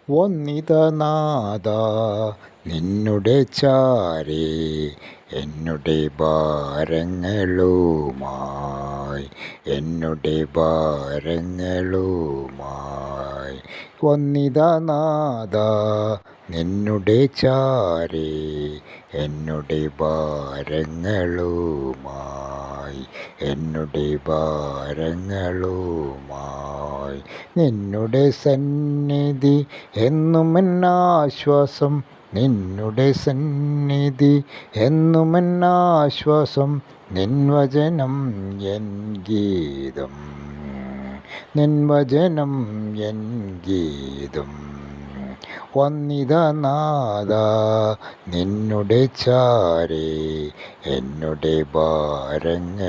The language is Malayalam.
വന്നിതനാഥ നിന്നുടെ ചാരേ എന്നുടെ ഭാരങ്ങളുമായി വന്നിതനാഥ നിന്നുടെ ചാരേ എന്നുടെ ഭാരങ്ങളുമായി നിന്നുടെ സന്നിധി എന്നുമെന്നാശ്വാസം നിൻവചനം എൻ ഗീതം വന്നിതനാഥ നിന്നുടെ ചാരേ എന്നുടെ ഭാരങ്ങളുമായി